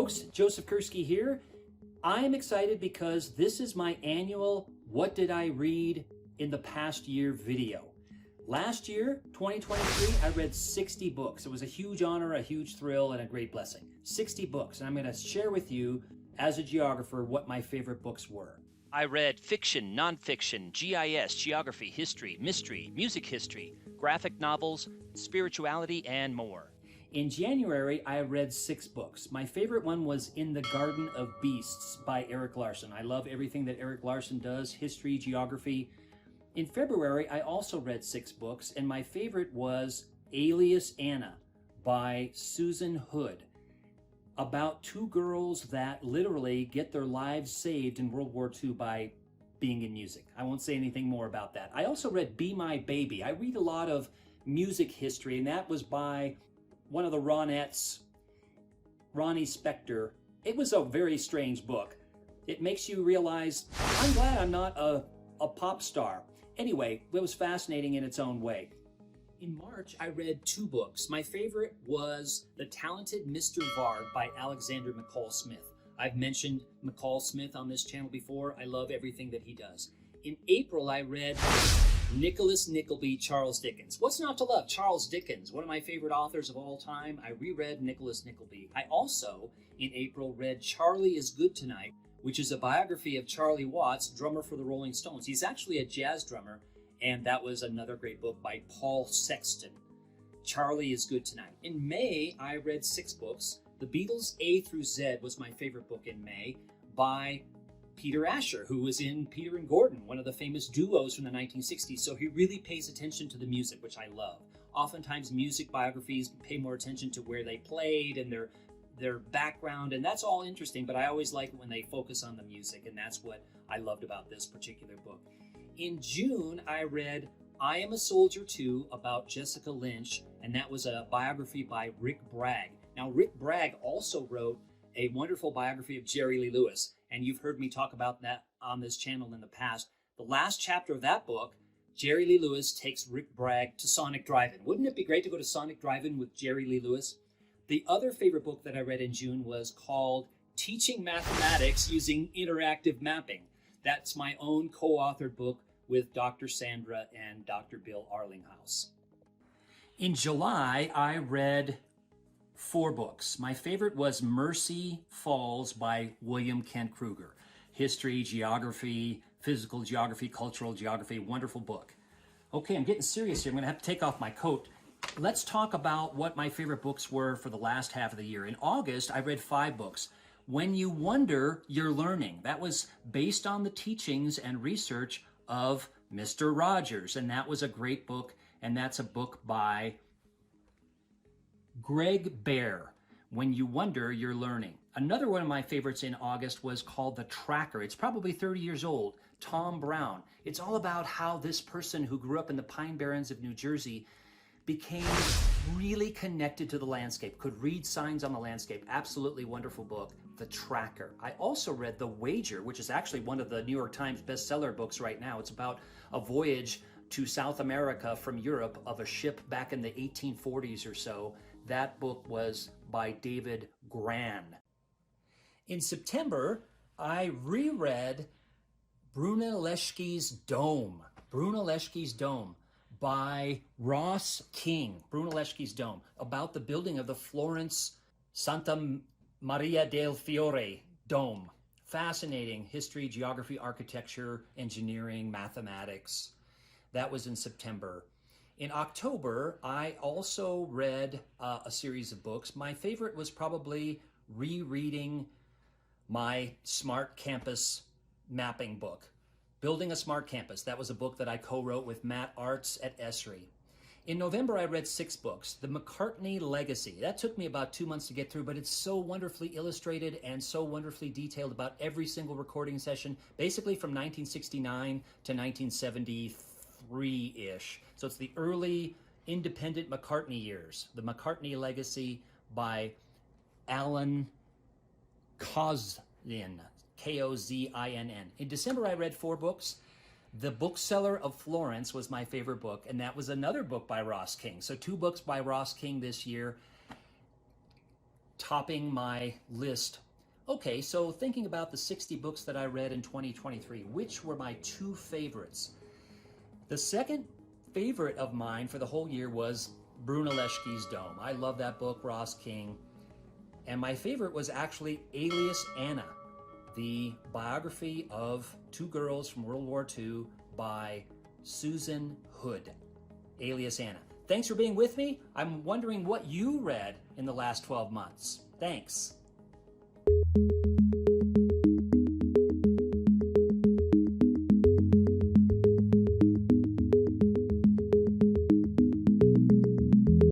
folks, Joseph Kursky here. I'm excited because this is my annual What Did I Read in the Past Year video. Last year, 2023, I read 60 books. It was a huge honor, a huge thrill, and a great blessing. 60 books, and I'm going to share with you, as a geographer, what my favorite books were. I read fiction, nonfiction, GIS, geography, history, mystery, music history, graphic novels, spirituality, and more. In January, I read 6 books. My favorite one was In the Garden of Beasts by Erik Larson. I love everything that Erik Larson does, history, geography. In February, I also read 6 books, and my favorite was Alias Anna by Susan Hood, about 2 girls that literally get their lives saved in World War II by being in music. I won't say anything more about that. I also read Be My Baby. I read a lot of music history, and that was by one of the Ronettes, Ronnie Spector. It was a very strange book. It makes you realize, I'm glad I'm not a pop star. Anyway, it was fascinating in its own way. In March, I read 2 books. My favorite was The Talented Mr. Vard by Alexander McCall Smith. I've mentioned McCall Smith on this channel before. I love everything that he does. In April, I read Nicholas Nickleby, Charles Dickens. What's not to love? Charles Dickens, one of my favorite authors of all time. I reread Nicholas Nickleby. I also, in April, read Charlie is Good Tonight, which is a biography of Charlie Watts, drummer for the Rolling Stones. He's actually a jazz drummer, and that was another great book by Paul Sexton. Charlie is Good Tonight. In May, I read 6 books. The Beatles A through Z was my favorite book in May by Peter Asher, who was in Peter and Gordon, one of the famous duos from the 1960s. So he really pays attention to the music, which I love. Oftentimes music biographies pay more attention to where they played and their background, and that's all interesting, but I always like it when they focus on the music, and that's what I loved about this particular book. In June, I read I Am a Soldier Too about Jessica Lynch, and that was a biography by Rick Bragg. Now, Rick Bragg also wrote a wonderful biography of Jerry Lee Lewis, and you've heard me talk about that on this channel in the past. The last chapter of that book, Jerry Lee Lewis takes Rick Bragg to Sonic Drive-In. Wouldn't it be great to go to Sonic Drive-In with Jerry Lee Lewis? The other favorite book that I read in June was called Teaching Mathematics Using Interactive Mapping. That's my own co-authored book with Dr. Sandra and Dr. Bill Arlinghouse. In July, I read 4 books. My favorite was Mercy Falls by William Kent Kruger. History, geography, physical geography, cultural geography, wonderful book. Okay, I'm getting serious here. I'm gonna have to take off my coat. Let's talk about what my favorite books were for the last half of the year. In August, I read 5 books. When You Wonder, You're Learning. That was based on the teachings and research of Mr. Rogers, and that was a great book, and that's a book by Greg Bear. When You Wonder, You're Learning. Another one of my favorites in August was called The Tracker. It's probably 30 years old. Tom Brown. It's all about how this person who grew up in the Pine Barrens of New Jersey became really connected to the landscape, could read signs on the landscape. Absolutely wonderful book, The Tracker. I also read The Wager, which is actually one of the New York Times bestseller books right now. It's about a voyage to South America from Europe of a ship back in the 1840s or so. That book was by David Grann. In September, I reread Brunelleschi's Dome. Brunelleschi's Dome by Ross King. Brunelleschi's Dome, about the building of the Florence Santa Maria del Fiore Dome. Fascinating history, geography, architecture, engineering, mathematics. That was in September. In October, I also read a series of books. My favorite was probably rereading my Smart Campus mapping book. Building a Smart Campus. That was a book that I co-wrote with Matt Arts at Esri. In November, I read 6 books. The McCartney Legacy. That took me about 2 months to get through, but it's so wonderfully illustrated and so wonderfully detailed about every single recording session, basically from 1969 to 1973-ish. So it's the early independent McCartney years. The McCartney Legacy by Alan Kozinn. K-O-Z-I-N-N. In December, I read 4 books. The Bookseller of Florence was my favorite book, and that was another book by Ross King. So 2 books by Ross King this year. topping my list. Okay, so thinking about the 60 books that I read in 2023, which were my two favorites? The second favorite of mine for the whole year was Brunelleschi's Dome. I love that book, Ross King. And my favorite was actually Alias Anna, the biography of two girls from World War II by Susan Hood. Alias Anna. Thanks for being with me. I'm wondering what you read in the last 12 months. Thanks.